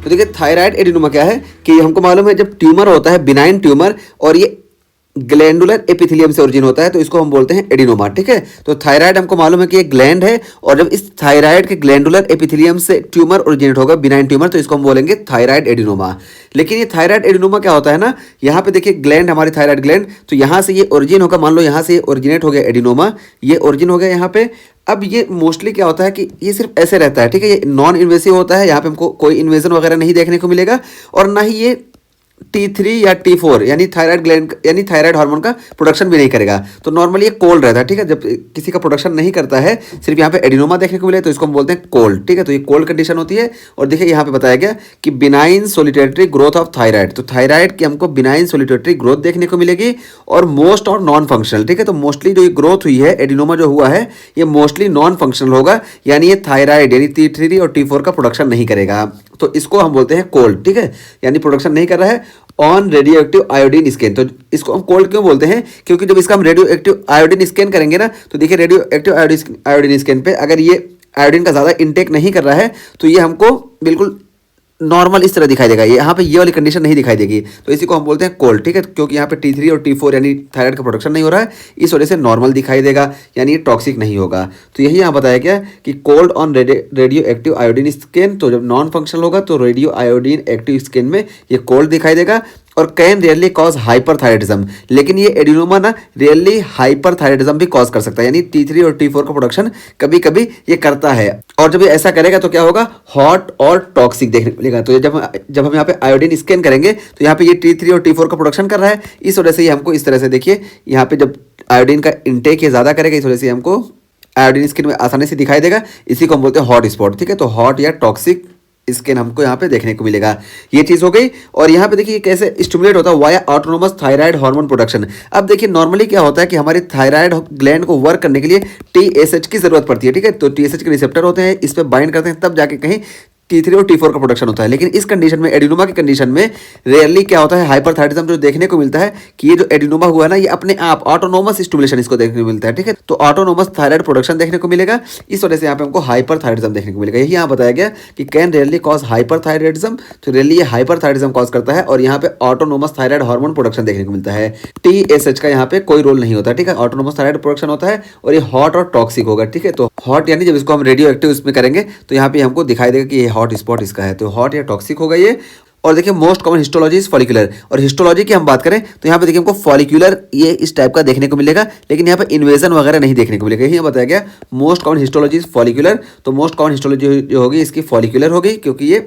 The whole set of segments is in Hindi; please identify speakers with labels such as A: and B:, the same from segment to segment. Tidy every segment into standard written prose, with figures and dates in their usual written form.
A: तो देखिए थायराइड एडिनोमा क्या है कि हमको मालूम है जब ट्यूमर होता है बिनाइन ट्यूमर और ये ग्लैंडुलर एपिथेलियम से ओरिजिन होता है तो इसको हम बोलते हैं एडिनोमा। ठीक है, तो थायराइड हमको मालूम है कि एक ग्लैंड है और जब इस थायराइड के ग्लैंडुलर एपिथेलियम से ट्यूमर ओरिजिनेट होगा बिनाइन ट्यूमर तो इसको हम बोलेंगे थायराइड एडिनोमा। लेकिन ये थायराइड एडिनोमा क्या होता है ना, यहाँ पे देखिए ग्लैंड हमारी थायराइड ग्लैंड, तो यहाँ से ये ओरिजिन होगा, मान लो यहाँ से ओरिजिनेट हो गया एडिनोमा, ये ओरिजिन हो गया यहाँ पे। अब ये मोस्टली क्या होता है कि ये सिर्फ ऐसे रहता है, ठीक है, ये नॉन इन्वेसिव होता है, यहाँ पे हमको कोई इन्वेजन वगैरह नहीं देखने को मिलेगा और ना ही ये T3 या T4 यानी थायराइड ग्लैंड यानी थायराइड हार्मोन का प्रोडक्शन भी नहीं करेगा। तो नॉर्मली ये कोल्ड रहता है, ठीक है, जब किसी का प्रोडक्शन नहीं करता है, सिर्फ यहाँ पे एडिनोमा देखने को मिले तो इसको हम बोलते हैं कोल्ड। ठीक है, तो ये कोल्ड कंडीशन होती है। और देखिए यहाँ पे बताया गया कि बिनाइन सोलिटेटरी ग्रोथ ऑफ थायराइड, तो थायराइड की हमको बिनाइन सोलिटेटरी ग्रोथ देखने को मिलेगी और मोस्ट और नॉन फंक्शनल। ठीक है, तो मोस्टली जो ये ग्रोथ हुई है एडिनोमा जो हुआ है ये मोस्टली नॉन फंक्शनल होगा, यानी ये थायराइड यानी T3 और T4 का प्रोडक्शन नहीं करेगा, तो इसको हम बोलते हैं कोल्ड। ठीक है, यानी प्रोडक्शन नहीं कर रहा है on radio active iodine scan. तो इसको हम कोल्ड क्यों बोलते हैं, क्योंकि जब इसका हम रेडियो एक्टिव आयोडीन स्कैन करेंगे ना तो देखिए रेडियो एक्टिव आयोडीन स्कैन पे अगर ये आयोडीन का ज़्यादा इंटेक नहीं कर रहा है तो ये हमको बिल्कुल नॉर्मल इस तरह दिखाई देगा, ये यहाँ पे ये वाली कंडीशन नहीं दिखाई देगी, तो इसी को हम बोलते हैं कोल्ड। ठीक है, क्योंकि यहाँ पे T3 और T4 यानी थायराइड का प्रोडक्शन नहीं हो रहा है, इस वजह से नॉर्मल दिखाई देगा, यानी ये टॉक्सिक नहीं होगा। तो यही यहाँ बताया गया कि cold on radio active iodine scan, तो जब नॉन फंक्शनल होगा तो रेडियो आयोडीन एक्टिव स्कैन में ये कोल्ड दिखाई देगा और कैन रियरली कॉज हाइपरथायराइडिज्म। लेकिन ये एडिनोमा ना रियरली हाइपरथायराइडिज्म भी कॉज कर सकता है, यानी T3 और T4 का प्रोडक्शन कभी कभी ये करता है और जब ये ऐसा करेगा तो क्या होगा, हॉट और टॉक्सिक देखने को मिलेगा। तो जब हम यहाँ पे आयोडीन स्कैन करेंगे तो यहाँ पे ये T3 और T4 का प्रोडक्शन कर रहा है, इस वजह से ये हमको इस तरह से देखिए यहाँ पे जब आयोडीन का इंटेक ये ज़्यादा करेगा इस वजह से हमको आयोडीन स्किन में आसानी से दिखाई देगा, इसी को हम बोलते हैं हॉट स्पॉट। ठीक है, तो हॉट या टॉक्सिक स्किन हमको यहाँ पे देखने को मिलेगा, ये चीज़ हो गई। और यहाँ पे देखिए कैसे स्टिमुलेट होता है via autonomous thyroid hormone production. अब देखिए नॉर्मली क्या होता है कि हमारी थायराइड ग्लैंड को वर्क करने के लिए TSH की जरूरत पड़ती है। ठीक है, तो TSH के रिसेप्टर होते हैं, इस पर बाइंड करते हैं, तब जाके कहीं T3 और T4 का प्रोडक्शन होता है। लेकिन इस कंडीशन में एडिनोमा की कंडीशन में रेयरली क्या होता है, हाइपरथायराइडिज्म जो देखने को मिलता है कि ये जो एडिनोमा हुआ है ना ये अपने आप ऑटोनोमस स्टिमुलेशन इसको देखने को मिलता है। ठीक है, तो ऑटोनोमस थायराइड प्रोडक्शन देखने को मिलेगा, इस वजह से यहाँ पे हमको हाइपरथायराइडिज्म देखने को मिलेगा। यही यहाँ बताया गया कि कैन रेयरली कॉज हाइपरथायराइडिज्म, तो रेयरली ये हाइपरथायराइडिज्म कॉज करता है और यहाँ पे ऑटोनोमस थायराइड हार्मोन प्रोडक्शन देखने को मिलता है। TSH का यहाँ पे कोई रोल नहीं होता। ठीक है, ऑटोनोमस थायराइड प्रोडक्शन होता है और ये हॉट और टॉक्सिक होगा। ठीक है, तो हॉट यानी जब इसको हम रेडियो एक्टिव इसमें करेंगे तो यहाँ पे हमको दिखाई देगा कि ये हॉट स्पॉट इसका है, तो हॉट या टॉक्सिक होगा ये। और देखिए most common histology is follicular, और हिस्टोलॉजी की हम बात करें तो यहाँ पे देखिए हमको फॉलिकुलर ये इस टाइप का देखने को मिलेगा, लेकिन यहाँ पे इन्वेजन वगैरह नहीं देखने को मिलेगा। यही बताया गया most common histology is follicular, तो मोस्ट कॉमन हिस्टोलॉजी जो होगी इसकी फॉलिकुलर होगी क्योंकि ये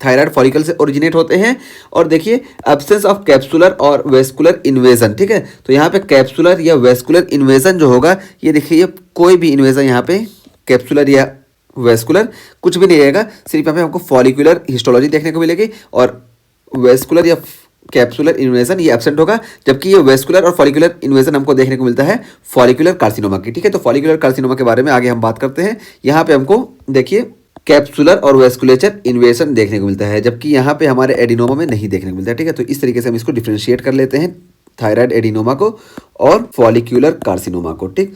A: थायराइड फॉलिकल से ओरिजिनेट होते हैं। और देखिए एब्सेंस ऑफ कैप्सुलर और वेस्कुलर इन्वेजन। ठीक है, तो यहाँ पे कैप्सुलर या वेस्कुलर इन्वेजन जो होगा ये देखिए ये कोई भी इन्वेजन यहाँ पे कैप्सुलर या वेस्कुलर कुछ भी नहीं रहेगा, सिर्फ यहाँ पे हमको फॉलिकुलर हिस्टोलॉजी देखने को मिलेगी और वेस्कुलर या कैप्सुलर इन्वेजन ये एब्सेंट होगा, जबकि ये वेस्कुलर और फॉलिकुलर इन्वेजन हमको देखने को मिलता है फॉलिकुलर कार्सिनोमा की। ठीक है, तो फॉलिकुलर कार्सिनोमा के बारे में आगे हम बात करते हैं। यहाँ पे हमको देखिए कैप्सुलर और वेस्कुलेचर इन्वेजन देखने को मिलता है, जबकि यहाँ पे हमारे एडिनोमा में नहीं देखने को मिलता है। ठीक है, तो इस तरीके से हम इसको डिफ्रेंशिएट कर लेते हैं थायराइड एडिनोमा को और फॉलिक्यूलर कार्सिनोमा को। ठीक,